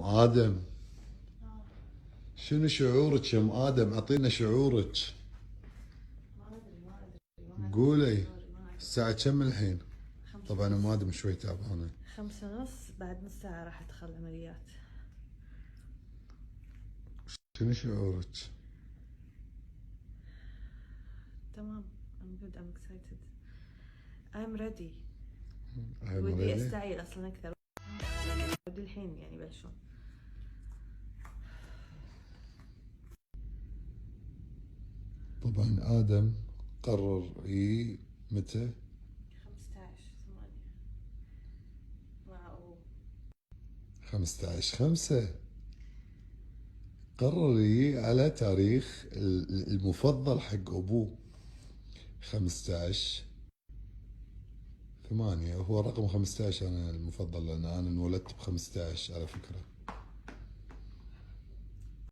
آدم، شنو شعورك يا ام آدم؟ اعطينا شعورك. قولي الساعة كم الحين؟ طبعا ام آدم شوي تعبانة. 5:30. بعد نص ساعة راح ادخل عمليات. شنو شعورك؟ تمام. I'm good. I'm excited. I'm ready. I'm ودي ready. استعيل اصلا اكثر. ودي الحين يعني يبلشون. طبعا آدم قرر متى؟ 15/8. واو. 15/5 قرر على تاريخ المفضل حق ابوه 15/8. هو رقم 15 انا المفضل لان انا انولدت ب15 على فكرة.